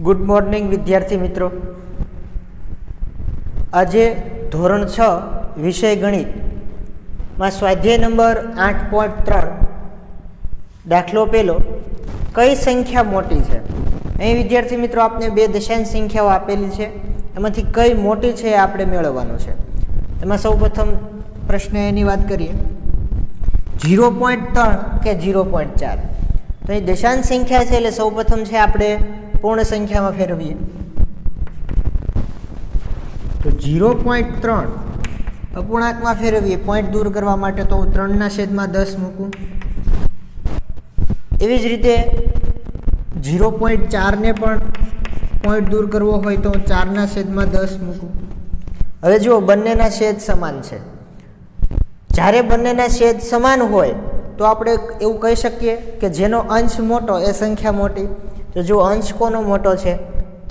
Good morning વિદ્યાર્થી મિત્રો. આજે ધોરણ 6 વિષય ગણિતમાં સ્વાધ્યાય નંબર 8.3 દાખલો પહેલો, કઈ સંખ્યા મોટી છે. અહીં વિદ્યાર્થી મિત્રો આપને બે દશાંશ સંખ્યાઓ આપેલી છે, એમાંથી કઈ મોટી છે એ આપણે મેળવવાનું છે. એમાં સૌપ્રથમ પ્રશ્ન એની વાત કરીએ, 0.3 કે 0.4. તો એ દશાંશ સંખ્યા છે એટલે સૌપ્રથમ છે આપણે પૂર્ણ સંખ્યામાં ફેરવીએ. તો 0.3 અપૂર્ણાંકમાં ફેરવીએ, પોઈન્ટ દૂર કરવા માટે તો હું 3/10 મૂકું. એવી જ રીતે 0.4 ને પણ પોઈન્ટ દૂર કરવો હોય તો 4/10 મૂકું. હવે જુઓ, બંનેના છેદ સમાન છે. જ્યારે બંનેના છેદ સમાન હોય તો આપણે એવું કહી શકીએ કે જેનો અંશ મોટો એ સંખ્યા મોટી. તો જો અંશ કોનો મોટો છે,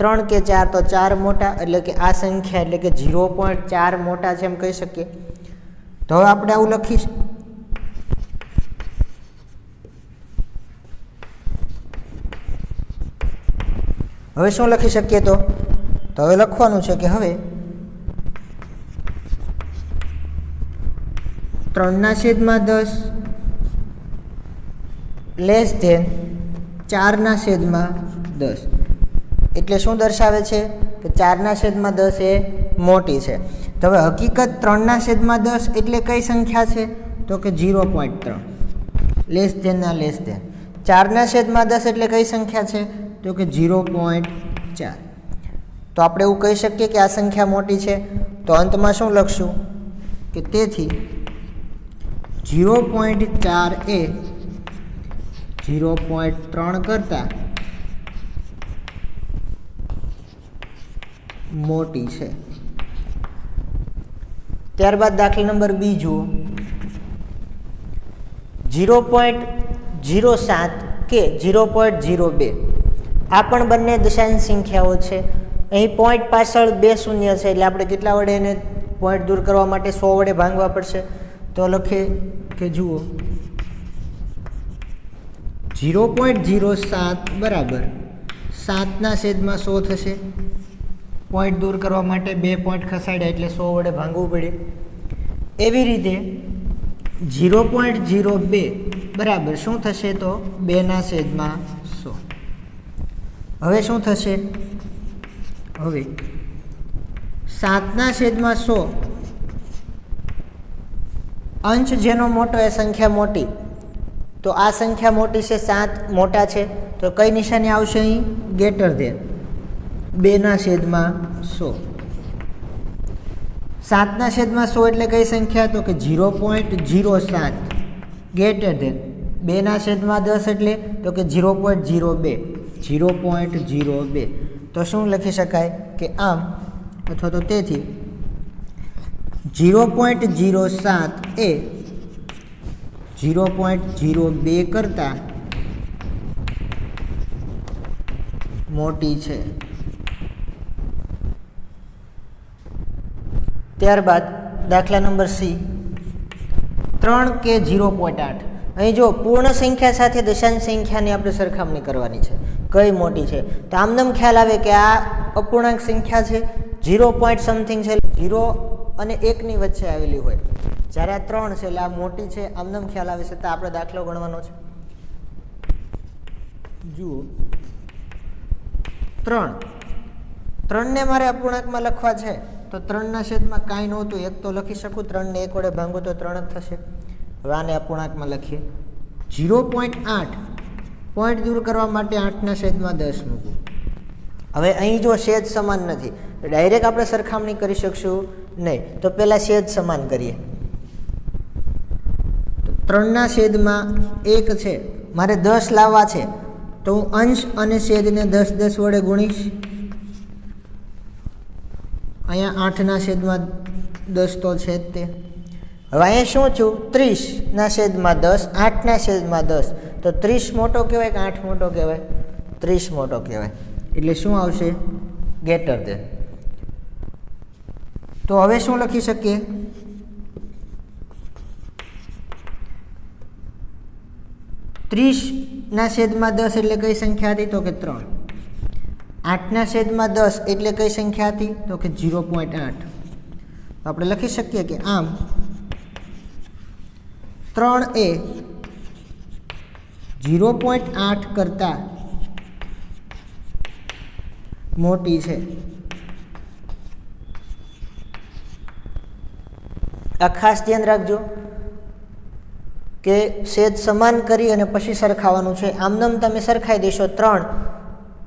3 કે 4, તો 4 મોટા, એટલે કે આ સંખ્યા એટલે કે 0.4 મોટા છે એમ કહી શકીએ. તો હવે આપણે આવું લખીશું. હવે શું લખી શકીએ? તો હવે લખવાનું છે કે હવે 3/10 લેસ ધેન 4/10. એટલે શું દર્શાવે છે કે 4/10 એ મોટી છે. તો હવે હકીકત 3/10 એટલે કઈ સંખ્યા છે? તો કે 0.3 લેસ ધેન ના લેસ ધેન. 4/10 એટલે કઈ સંખ્યા છે? તો કે 0.4. તો આપણે એવું કહી શકીએ કે આ સંખ્યા મોટી છે. તો અંતમાં શું લખશું કે તેથી 0.4 એ 0.3 કરતાં મોટી છે. ત્યારબાદ દાખલા નંબર 2 જુઓ, 0.07 કે 0.02. આ પણ બંને દશાંશ સંખ્યાઓ છે. અહીં પોઈન્ટ પાછળ 2 શૂન્ય છે એટલે આપણે કેટલા વડે એને પોઈન્ટ દૂર કરવા માટે 100 વડે ભાંગવા પડશે. તો લખીએ કે જુઓ 0.07 બરાબર 7/100 થશે. પોઈન્ટ દૂર કરવા માટે 2 પોઈન્ટ ખસાડ્યા એટલે 100 વડે ભાંગવું પડે. એવી રીતે 0.02 બરાબર શું થશે? તો 2/100. હવે શું થશે? હવે 7/100 અંશ જેનો મોટો એ સંખ્યા મોટી. તો આ સંખ્યા મોટી છે, 7 મોટા છે, તો કઈ નિશાની આવશે અહીં? Greater than 2/100. 7/100 એટલે કઈ સંખ્યા? તો કે 0.07 ગ્રેટર ધેન 2/10 એટલે તો કે 0.02. 0.02. તો શું લખી શકાય કે આમ અથવા તો તેથી 0.07 એ 0.02 કરતાં મોટી છે. ત્યારબાદ દાખલા નંબર C, 3 કે 0.8. અહીં જો પૂર્ણ સંખ્યા સાથે દશાંશ સંખ્યાની આપણે સરખામણી કરવાની છે, કઈ મોટી છે. તો આમનામ ખ્યાલ આવે કે આ અપૂર્ણાંક સંખ્યા છે, 0 પોઈન્ટ સમથિંગ છે, 0 અને 1ની વચ્ચે આવેલી હોય. જ્યારે આ 3 છે એટલે આ મોટી છે, આમનામ ખ્યાલ આવે છે. તો આપણે દાખલો ગણવાનો છે. જુઓ 3 ને મારે અપૂર્ણાંકમાં લખવા છે, તો 3/10 કાંઈ નહોતું, 1 તો લખી શકું. 3 ને 1 વડે ભાંગો તો 3 જ થશે. હવે આને અપૂર્ણાંકમાં લખીએ. 0.8 પોઈન્ટ દૂર કરવા માટે 8/10 મૂકું. હવે અહીં જો છેદ સમાન નથી તો ડાયરેક્ટ આપણે સરખામણી કરી શકશું નહીં. તો પહેલાં છેદ સમાન કરીએ. તો 3/1 છે, મારે 10 લાવવા છે, તો હું અંશ અને છેદને 10 વડે ગુણીશ. અહીંયા 8/10 તો છે જ તે. હવે અહીંયા શું થયું? 30/10, 8/10. તો 30 મોટો કહેવાય કે 8 મોટો કહેવાય? 30 મોટો કહેવાય. એટલે શું આવશે? Greater than. તો હવે શું લખી શકીએ? 30/10 એટલે કઈ સંખ્યા હતી? તો કે 3. 8/10 એટલે કઈ સંખ્યા હતી? તો કે 0.8. તો આપણે લખી શકીએ કે આમ 3 એ 0.8 કરતાં મોટી છે. આ ખાસ ધ્યાન રાખજો કે છેદ સમાન કરી અને પછી સરખાવવાનું છે. આમનામ તમે સરખાઈ દેશો 3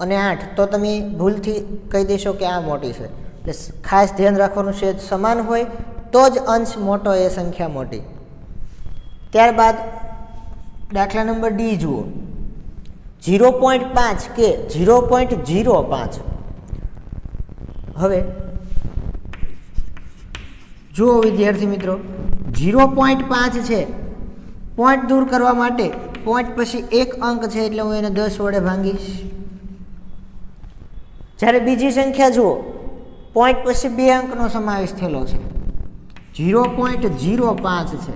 અને 8 તો તમે ભૂલથી કહી દેશો કે આ મોટી છે. એટલે ખાસ ધ્યાન રાખવાનું, છેદ સમાન હોય તો જ અંશ મોટો, એ સંખ્યા મોટી. ત્યારબાદ દાખલા નંબર ડી જુઓ. 0.5 કે 0.05. હવે જુઓ વિદ્યાર્થી મિત્રો, 0.5 છે. પોઈન્ટ દૂર કરવા માટે પોઈન્ટ પછી એક અંક છે એટલે હું એને 10 વડે ભાંગીશ. જ્યારે બીજી સંખ્યા જુઓ, પોઈન્ટ પછી 2 અંકનો સમાવેશ થયેલો છે, 0.05 છે.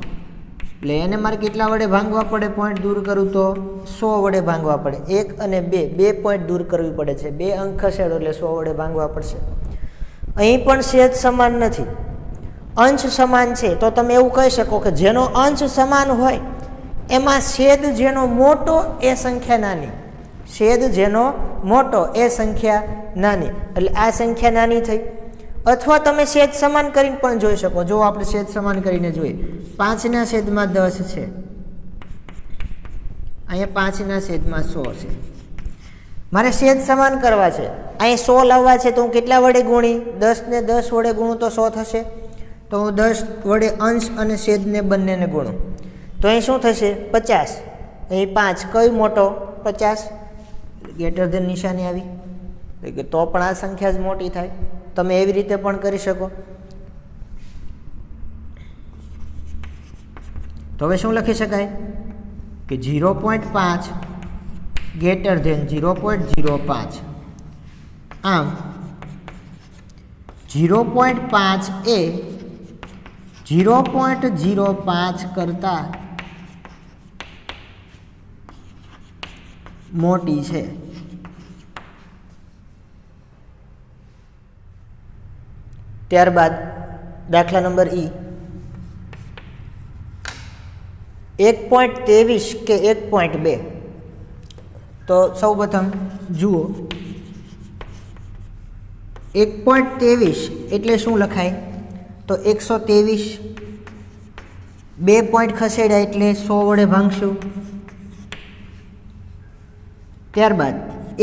એટલે એને મારે કેટલા વડે ભાંગવા પડે? પોઈન્ટ દૂર કરું તો 100 વડે ભાંગવા પડે. 1 અને 2 પોઈન્ટ દૂર કરવી પડે છે. 2 અંક ખસેડો એટલે 100 વડે ભાંગવા પડશે. અહીં પણ છેદ સમાન નથી, અંશ સમાન છે. તો તમે એવું કહી શકો કે જેનો અંશ સમાન હોય એમાં છેદ જેનો મોટો એ સંખ્યા નાની, છેદ જેનો મોટો એ સંખ્યા નાની. એટલે આ સંખ્યા નાની થઈ. અથવા તમે છેદ સમાન કરીને પણ જોઈ શકો. જો આપણે છેદ સમાન કરીને જોઈએ, 5/10 છે, અહીંયા 5/100 છે. મારે છેદ સમાન કરવા છે, અહીં 100 લાવવા છે, તો હું કેટલા વડે ગુણી? 10 ને 10 વડે ગુણું તો 100 થશે. તો હું 10 વડે અંશ અને છેદને બંનેને ગુણું તો અહીં શું થશે? 50. અહીં 5 કઈ મોટો? 50. ગ્રેટર ધેન નિશાની આવી, તો પણ આ સંખ્યા જ મોટી થાય. તમે એવી રીતે પણ કરી શકો. તો હવે શું લખી શકાય કે 0.5 ગ્રેટર ધેન 0.05. આમ 0.5 એ 0.05 કરતાં મોટી છે. ત્યારબાદ દાખલા નંબર ઈ. 1.23 કે 1.2. તો સૌપ્રથમ જુઓ, 1.23 એટલે શું લખાય? તો 123. 2 પોઈન્ટ ખસેડ્યા એટલે 100 વડે ભાંગશું. ત્યારબાદ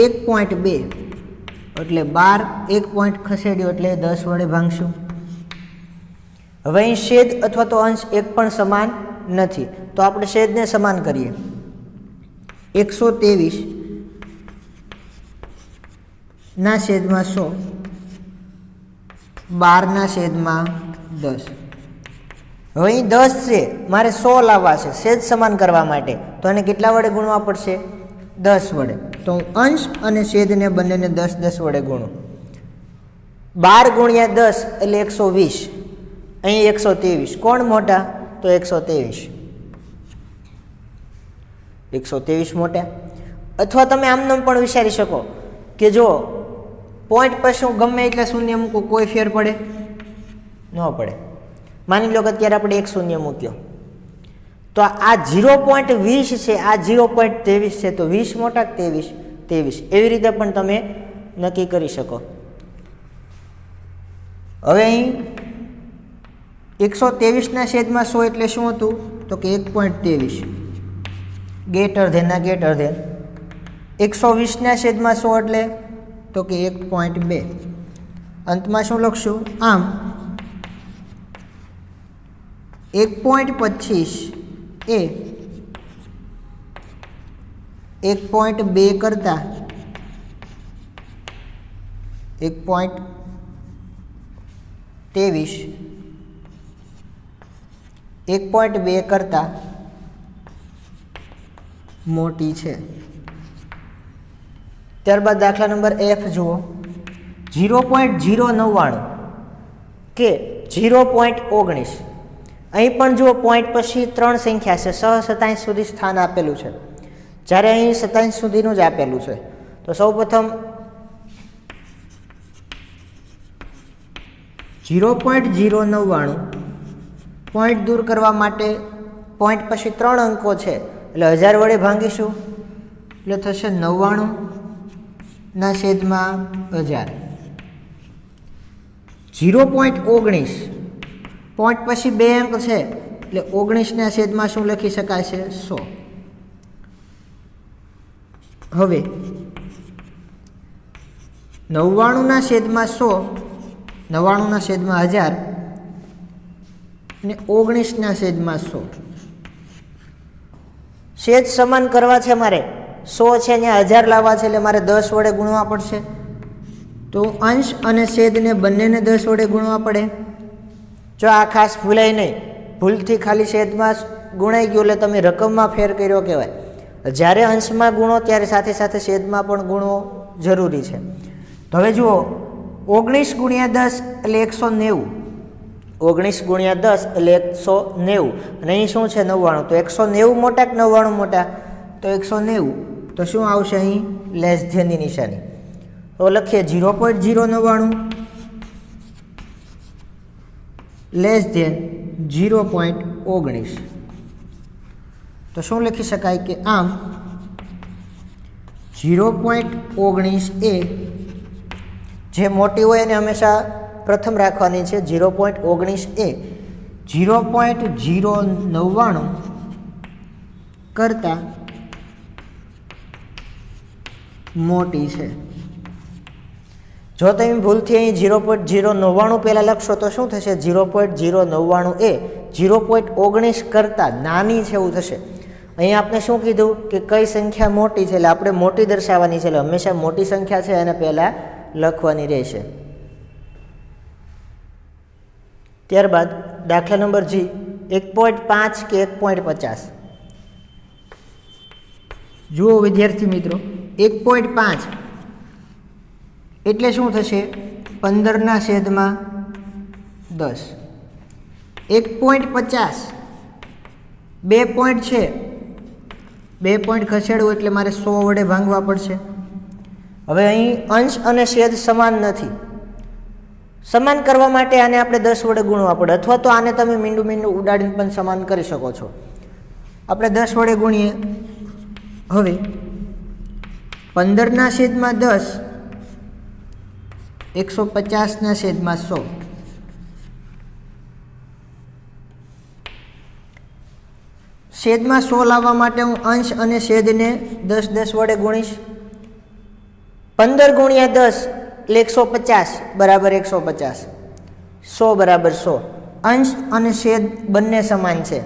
1.2 એટલે 12. 1 પોઈન્ટ ખસેડ્યો એટલે 10 વડે ભાંગશું. હવે અહીં છેદ અથવા તો અંશ એક પણ સમાન નથી, તો આપણે છેદને સમાન કરીએ. 123 ના છેદમાં 100, 12/10. હવે અહીં 10 છે, મારે 100 લાવવા છે છેદ સમાન કરવા માટે, તો એને કેટલા વડે ગુણવા પડશે? 10 વડે. તો હું અંશ અને છેદને બંનેને 10 વડે ગુણું. 12 ગુણ્યા 10 એટલે 120. અહીં 123. કોણ મોટા? તો 123. 123 મોટા. અથવા તમે આમનામ પણ વિચારી શકો કે જો પોઈન્ટ પછી હું ગમે એટલે શૂન્ય મૂકું, કોઈ ફેર પડે? ન પડે. માની લો કે અત્યારે આપણે 1 શૂન્ય મૂક્યો, તો આ 0.20 છે, આ 0.23 છે, તો 20 મોટા કે 23? એવી રીતે પણ તમે નક્કી કરી શકો. હવે અહીં 123/100 એટલે શું હતું? તો કે 1.23. ગ્રેટર ધેન ના ગ્રેટર ધેન. 120/100 એટલે તો કે 1.2. અંતમાં શું લખશું? આમ 1.25 એ 1.2 કરતાં 1.23 1.2 કરતાં મોટી છે. ત્યારબાદ દાખલા નંબર F જુઓ. 0.099 કે 0.19. અહીં પણ જુઓ, પોઈન્ટ પછી 3 સંખ્યા છે, 27 સુધી સ્થાન આપેલું છે, જ્યારે અહીં 27 સુધીનું જ આપેલું છે. તો સૌપ્રથમ 0.099 પોઈન્ટ દૂર કરવા માટે પોઈન્ટ પછી 3 અંકો છે એટલે 1000 વડે ભાંગીશું એટલે થશે 99/1000. 0.19 પોઈન્ટ પછી 2 અંક છે એટલે 19/100 શું લખી શકાય છે 100. હવે 99/100 99/1000 અને 19/100 છેદ સમાન કરવા છે મારે 100 છે અહીંયા 1000 લાવવા છે એટલે મારે 10 વડે ગુણવા પડશે. તો અંશ અને છેદને બંનેને 10 વડે ગુણવા પડે. જો આ ખાસ ભૂલાય નહીં, ભૂલથી ખાલી છેદમાં ગુણાઈ ગયું એટલે તમે રકમમાં ફેર કર્યો કહેવાય. જ્યારે અંશમાં ગુણો ત્યારે સાથે સાથે છેદમાં પણ ગુણવો જરૂરી છે. તો હવે જુઓ 19 × 10 એટલે 190. 19 × 10 એટલે 190 અને અહીં શું છે 99. તો 190 મોટા કે 99 મોટા? તો 190. તો શું આવશે અહીં? લેસ ધેનની નિશાની. તો લખીએ 0.099 લેસ ધેન 0.19. તો શું લખી શકાય કે આમ 0.19 એ જે મોટી હોય એને હંમેશા પ્રથમ રાખવાની છે. 0.19 એ 0.099 કરતાં મોટી છે. જો તમે ભૂલથી અહીં 0.099 પહેલાં લખશો તો શું થશે? 0.099 એ 0.19 કરતાં નાની છે એવું થશે. અહીં આપણે શું કીધું કે કઈ સંખ્યા મોટી છે એટલે આપણે મોટી દર્શાવવાની છે એટલે હંમેશા મોટી સંખ્યા છે એને પહેલાં લખવાની રહેશે. ત્યારબાદ દાખલા નંબર G 1.5 કે 1.50. જુઓ વિદ્યાર્થી મિત્રો 1.5 એટલે શું થશે? 15/10. 1.50 2 પોઈન્ટ છે, 2 પોઈન્ટ ખસેડવું એટલે મારે 100 વડે ભાંગવા પડશે. હવે અહીં અંશ અને છેદ સમાન નથી. સમાન કરવા માટે આને આપણે 10 વડે ગુણવા પડે, અથવા તો આને તમે મીંડું ઉડાડીને પણ સમાન કરી શકો છો. આપણે 10 વડે ગુણીએ. હવે 15/10 150/100. છેદમાં 100 લાવવા માટે હું અંશ અને છેદને 10 વડે ગુણીશ. 15 × 10 એટલે 150 બરાબર 150. 100 બરાબર 100. અંશ અને છેદ બંને સમાન છે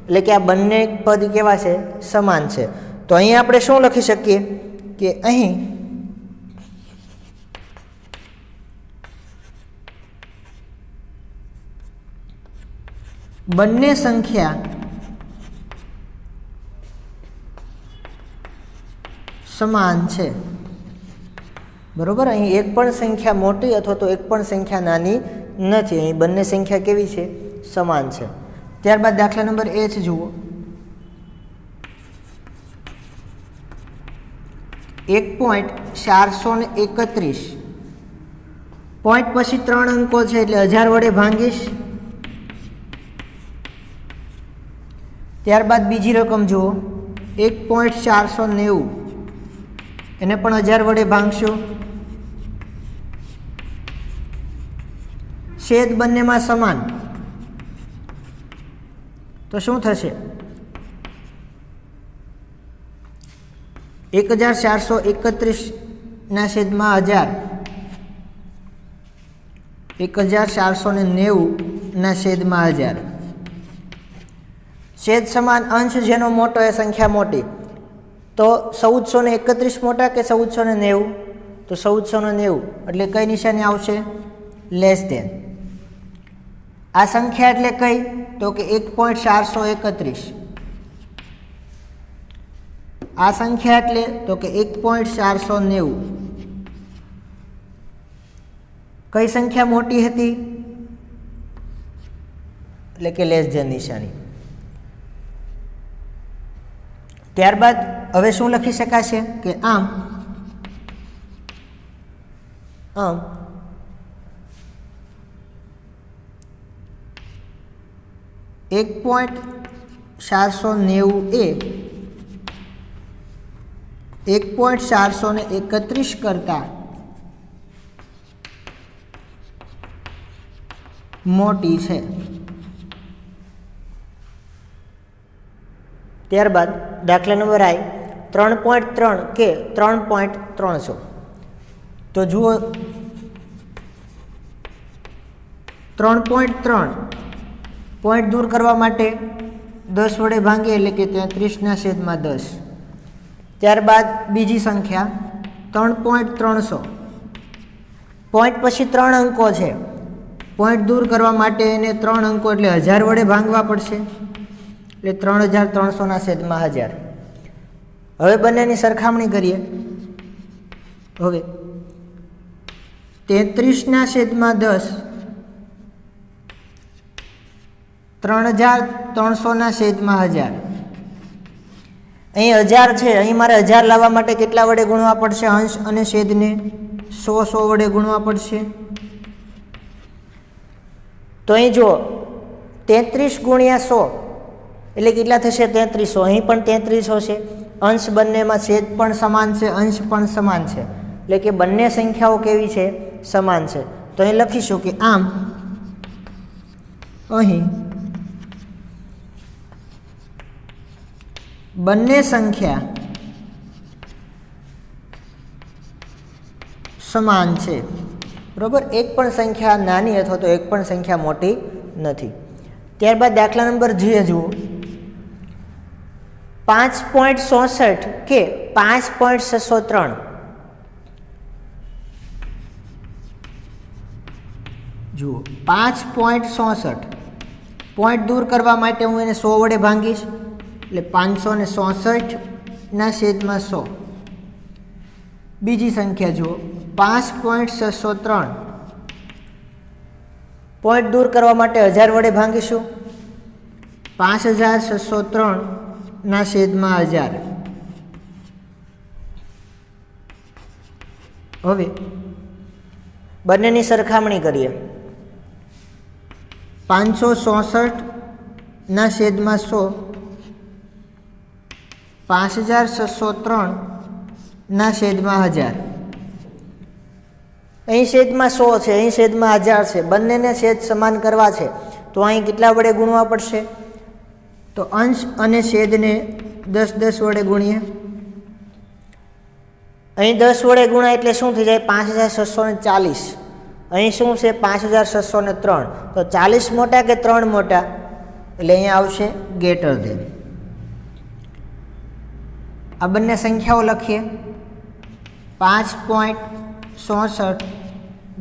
એટલે કે આ બંને પદ કેવા છે? સમાન છે. તો અહીં આપણે શું લખી શકીએ કે અહીં બંને સંખ્યા સમાન છે. બરોબર? અહીં એક પણ સંખ્યા મોટી અથવા તો એક પણ સંખ્યા નાની નથી. અહીં બંને સંખ્યા કેવી છે? સમાન છે. ત્યારબાદ દાખલા નંબર H જુઓ. 1.431 પોઈન્ટ પછી 3 અંકો છે એટલે 1000 વડે ભાંગીશ. ત્યારબાદ બીજી રકમ જુઓ 1.490 એને પણ 1000 વડે ભાંગશું. છેદ બંનેમાં સમાન તો શું થશે? 1431/1000 1490/1000. છેદ સમાન, અંશ જેનો મોટો એ સંખ્યા મોટી. તો 1431 મોટા કે 1490? તો 1490 એટલે કઈ નિશાની આવશે? Less than. આ સંખ્યા એટલે કઈ? તો કે 1.431. આ સંખ્યા એટલે તો કે 1.490. કઈ સંખ્યા મોટી હતી? એટલે કે લેસ ધેન નિશાની. ત્યારબાદ હવે શું લખી શકાશે કે આમ 1.490 એ 1.431 કરતાં મોટી છે. ત્યારબાદ દાખલા નંબર 3.3 કે 3.300. તો જુઓ 3.3 પોઈન્ટ દૂર કરવા માટે 10 વડે ભાંગીએ એટલે કે 33/10. ત્યારબાદ બીજી સંખ્યા 3.300. પોઈન્ટ પછી 3 અંકો છે. પોઈન્ટ દૂર કરવા માટે એને 3 અંકો એટલે 1000 વડે ભાંગવા પડશે એટલે 3300/1000. હવે બંનેની સરખામણી કરીએ. હવે 33/10 3300/1000. અહીં 1000 છે. અહીં મારે 1000 લાવવા માટે કેટલા વડે ગુણવા પડશે? અંશ અને છેદને 100 વડે ગુણવા પડશે. તો અહીં જુઓ 33 ગુણ્યા 100 એટલે કેટલા થશે? 3300. અહીં પણ 3300 છે. અંશ બંનેમાં છેદ પણ સમાન છે, અંશ પણ સમાન છે, એટલે કે બંને સંખ્યાઓ કેવી છે? સમાન છે. તો અહીં લખીશું કે આમ અહીં બંને સંખ્યા સમાન છે. બરોબર. એક પણ સંખ્યા નાની અથવા તો એક પણ સંખ્યા મોટી નથી. ત્યારબાદ દાખલા નંબર 2 જુઓ. 5.67 કે 5.603. જુઓ 5.67 પોઈન્ટ દૂર કરવા માટે હું એને 100 વડે ભાંગીશ એટલે 566/100. બીજી સંખ્યા જુઓ 5.603. પોઈન્ટ દૂર કરવા માટે 1000 વડે ભાંગીશું 5603/1000. હવે બંનેની સરખામણી કરીએ. 566/100 5603/1000. અહીં છેદમાં 100 છે, અહીં છેદમાં 1000 છે. બંનેને છેદ સમાન કરવા છે તો અહીં કેટલા વડે ગુણવા પડશે? તો અંશ અને છેદને 10 વડે ગુણીએ. અહીં 10 વડે ગુણાય એટલે શું થઈ જાય? 5640. અહીં શું છે? 5603. તો 40 મોટા કે 3 મોટા? એટલે અહીંયા આવશે ગ્રેટર ધેન. આ બંને સંખ્યાઓ લખીએ. 5.67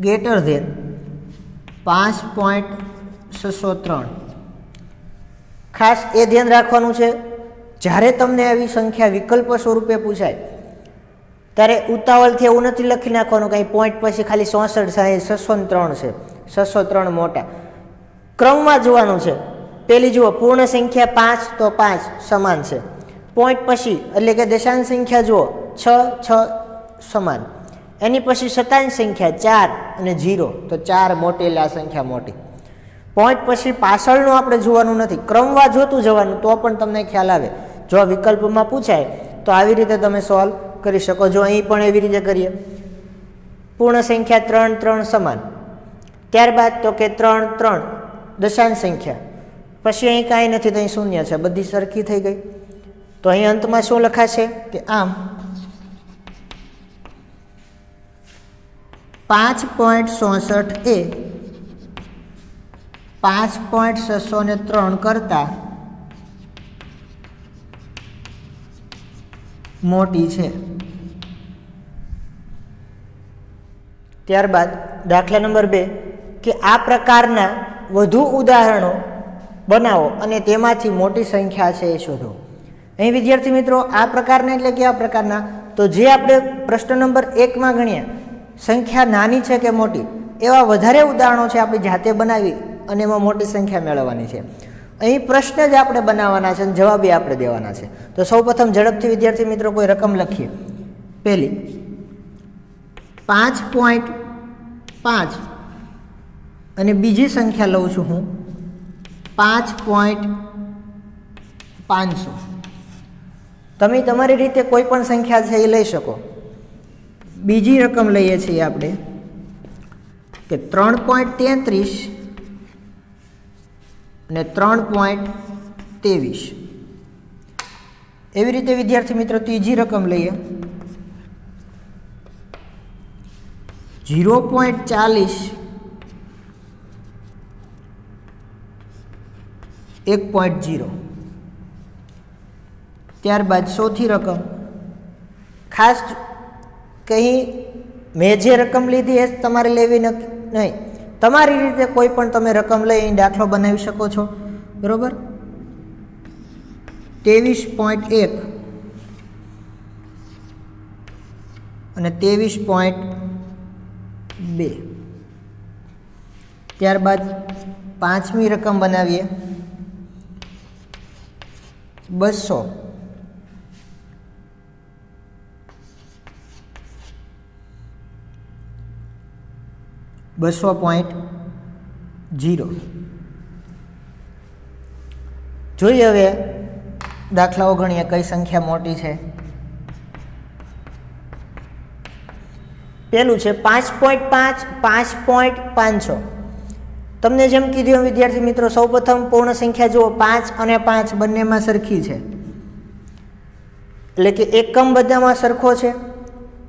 ગ્રેટર ધેન 5.603. ખાસ એ ધ્યાન રાખવાનું છે, જ્યારે તમને આવી સંખ્યા વિકલ્પ સ્વરૂપે પૂછાય ત્યારે ઉતાવળથી એવું નથી લખી નાખવાનું કંઈ પોઈન્ટ પછી ખાલી 66 થાય 603 છે, 603 મોટા. ક્રમમાં જોવાનું છે. પેલી જુઓ પૂર્ણ સંખ્યા 5 તો 5 સમાન છે. પોઈન્ટ પછી એટલે કે દશાંશ સંખ્યા જુઓ 6 સમાન. એની પછી શતાંશ સંખ્યા 4 અને 0 તો 4 મોટી એટલે આ સંખ્યા મોટી. પોઈન્ટ પછી પાછળનું આપણે જોવાનું નથી, ક્રમમાં જોતું જવાનું તો પણ તમને ખ્યાલ આવે. જો આ વિકલ્પમાં પૂછાય તો આવી રીતે તમે સોલ્વ કરી શકો. જો અહીં પણ એવી રીતે કરીએ. પૂર્ણ સંખ્યા 3 3 સમાન. ત્યારબાદ તો કે 3 3 દશાંશ સંખ્યા. પછી અહીં કાંઈ નથી તો અહીં શૂન્ય છે, બધી સરખી થઈ ગઈ. તો અહીં અંતમાં શું લખાશે કે આમ 5.67 એ 5.603 કરતાં મોટી છે. ત્યારબાદ દાખલા નંબર 2 કે આ પ્રકારના વધુ ઉદાહરણો બનાવો અને તેમાંથી મોટી સંખ્યા છે એ શોધો. અહીં વિદ્યાર્થી મિત્રો આ પ્રકારના એટલે કે આ પ્રકારના તો જે આપણે પ્રશ્ન નંબર 1માં ગણ્યા સંખ્યા નાની છે કે મોટી એવા વધારે ઉદાહરણો છે આપણે જાતે બનાવી અને એમાં મોટી સંખ્યા મેળવવાની છે. અહીં પ્રશ્ન જ આપણે બનાવવાના છે અને જવાબ આપણે દેવાના છે. તો સૌપ્રથમ ઝડપથી વિદ્યાર્થી મિત્રો કોઈ રકમ લખીએ. પહેલી 5.5 અને બીજી સંખ્યા લઉં છું હું 5.500 તમે તમારી રીતે કોઈ પણ સંખ્યા છે એ લઈ શકો. બીજી રકમ લઈએ છીએ આપણે કે 3.33 અને 3.23. એવી રીતે વિદ્યાર્થી મિત્રો ત્રીજી રકમ લઈએ 0.40 1.0. ત્યારબાદ ચોથી રકમ ખાસ કહી મેં જે રકમ લીધી એ તમારે લેવી નહીં, તમારી રીતે કોઈ પણ તમે રકમ લઈ દાખલો બનાવી શકો છો. બરોબર. 23.1 અને 23.2. ત્યારબાદ પાંચમી રકમ બનાવીએ 200 200.0. જોઈએ હવે દાખલાઓ ગણીએ કઈ સંખ્યા મોટી છે. પેલું છે 5.5 5.500. તમને જેમ કીધું વિદ્યાર્થી મિત્રો સૌપ્રથમ પૂર્ણ સંખ્યા જુઓ 5 અને 5 બંનેમાં સરખી છે, એટલે કે એકમ બધામાં સરખો છે.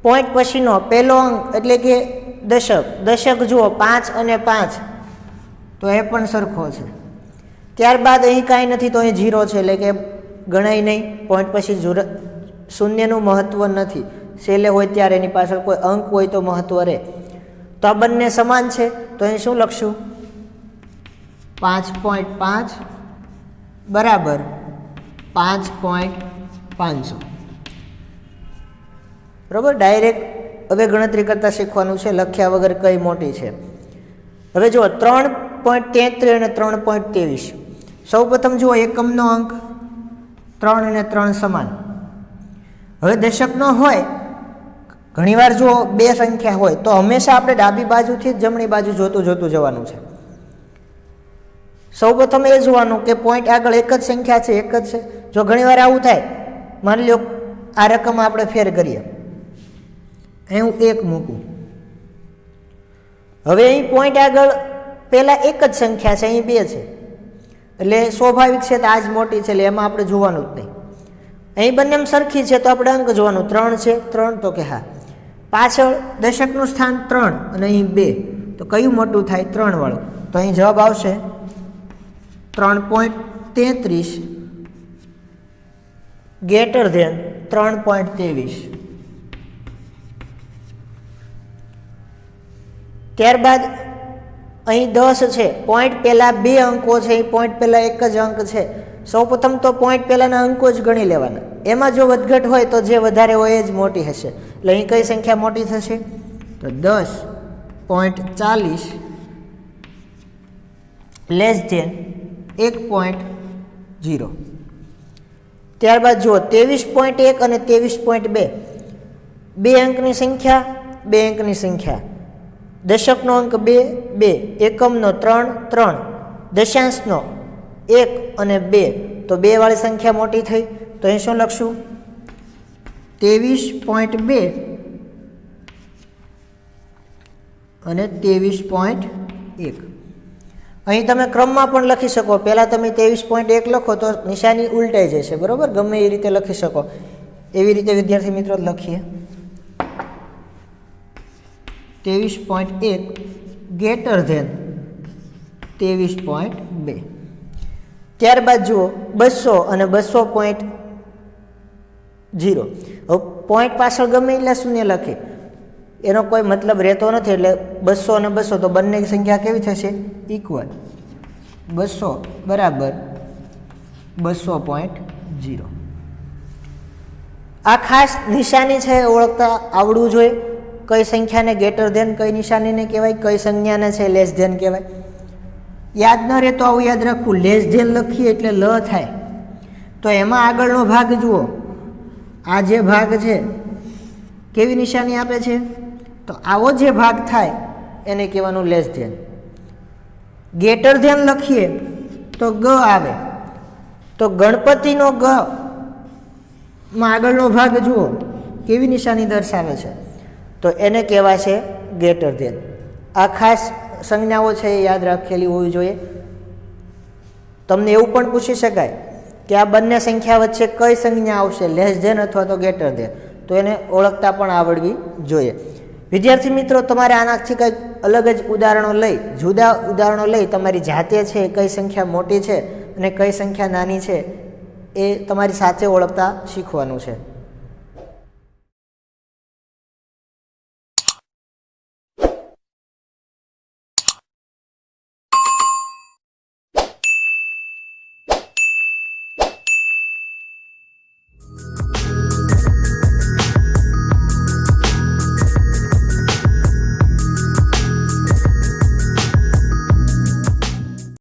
પોઈન્ટ પછીનો પહેલો અંક એટલે કે દશક જુઓ 5 અને 5 તો એ પણ સરખો છે. ત્યારબાદ અહીં કાંઈ નથી તો અહીં 0 છે, એટલે કે ગણાય નહીં. પોઈન્ટ પછી શૂન્યનું મહત્વ નથી, છેલ્લે હોય ત્યારે એની પાછળ કોઈ અંક હોય તો મહત્વ રહે. તો આ બંને સમાન છે તો અહીં શું લખશું 5.5 બરાબર 5.500. બરાબર. ડાયરેક્ટ હવે ગણતરી કરતાં શીખવાનું છે, લખ્યા વગર કઈ મોટી છે. હવે જુઓ 3.33 અને 3.23. સૌ પ્રથમ જુઓ એકમનો અંક 3 અને 3 સમાન. હવે દશકનો હોય ઘણીવાર જો બે સંખ્યા હોય તો હંમેશા આપણે ડાબી બાજુથી જ જમણી બાજુ જોતું જવાનું છે. સૌ પ્રથમ એ જોવાનું કે પોઈન્ટ આગળ એક જ સંખ્યા છે, એક જ છે. જો ઘણીવાર આવું થાય, માની લો આ રકમ આપણે ફેર કરીએ, અહીં હું 1 મૂકું. હવે અહીં પોઈન્ટ આગળ પહેલા એક જ સંખ્યા છે, અહીં 2 છે, એટલે સ્વાભાવિક છે તો આ જ મોટી છે, એટલે એમાં આપણે જોવાનું જ નહીં. અહીં બંને સરખી છે તો આપણે અંક જોવાનું 3 છે 3 તો કે હા. પાછળ દશકનું સ્થાન 3 અને અહીં 2 તો કયું મોટું થાય 3 વાળું. તો અહીં જવાબ આવશે 3.33 greater than 3.23. ત્યારબાદ અહીં 10 છે, પોઈન્ટ પહેલા 2 અંકો છે, અહીં પોઈન્ટ પહેલા એક જ અંક છે. સૌપ્રથમ તો પોઈન્ટ પહેલાના અંકો જ ગણી લેવાના, એમાં જો વધઘટ હોય તો જે વધારે હોય એ જ મોટી હશે. એટલે અહીં કઈ સંખ્યા મોટી થશે તો 10.40 લેસ ધેન 1.0. ત્યારબાદ જુઓ 23.1 અને 23.2 બે અંકની સંખ્યા, બે અંકની સંખ્યા. દશકનો અંક 2 2, એકમનો 3 3, દશાંશનો 1 અને 2 તો 2 વાળી સંખ્યા મોટી થઈ. તો અહીં શું લખશું 23.2 અને 23.1. અહીં તમે ક્રમમાં પણ લખી શકો. પહેલાં તમે 23.1 લખો તો નિશાની ઉલટાઈ જશે. બરાબર. ગમે એ રીતે લખી શકો. એવી રીતે વિદ્યાર્થી મિત્રો લખીએ 23.1 greater than 23.2. ત્યારબાદ જુઓ 200 અને 200.0. હવે પોઈન્ટ પાછળ ગમે એટલા શૂન્ય લખે એનો કોઈ મતલબ રહેતો નથી. એટલે 200 અને 200 તો બંને સંખ્યા કેવી થશે ઇક્વલ. 200 બરાબર 200.0. આ ખાસ નિશાની છે ઓળખતા આવડવું જોઈએ. કઈ સંખ્યાને ગ્રેટર ધેન કઈ નિશાનીને કહેવાય, કઈ સંજ્ઞાને છે લેસ ધેન કહેવાય. યાદ ન રહે તો આવું યાદ રાખવું, લેસ ધેન લખીએ એટલે લ થાય. તો એમાં આગળનો ભાગ જુઓ, આ જે ભાગ છે કેવી નિશાની આપે છે તો આવો જે ભાગ થાય એને કહેવાનું લેસ ધેન. ગ્રેટર ધેન લખીએ તો ગ આવે. તો ગણપતિનો ગ માં આગળનો ભાગ જુઓ કેવી નિશાની દર્શાવે છે, તો એને કહેવાય છે ગ્રેટર ધેન. આ ખાસ સંજ્ઞાઓ છે એ યાદ રાખેલી હોવી જોઈએ. તમને એવું પણ પૂછી શકાય કે આ બંને સંખ્યા વચ્ચે કઈ સંજ્ઞા આવશે, લેસ ધેન અથવા તો ગ્રેટર ધેન, તો એને ઓળખતા પણ આવડવી જોઈએ. વિદ્યાર્થી મિત્રો, તમારે આનાથી કંઈક અલગ જ ઉદાહરણો લઈ, જુદા ઉદાહરણો લઈ તમારી જાતે છે કઈ સંખ્યા મોટી છે અને કઈ સંખ્યા નાની છે એ તમારી સાથે ઓળખતા શીખવાનું છે.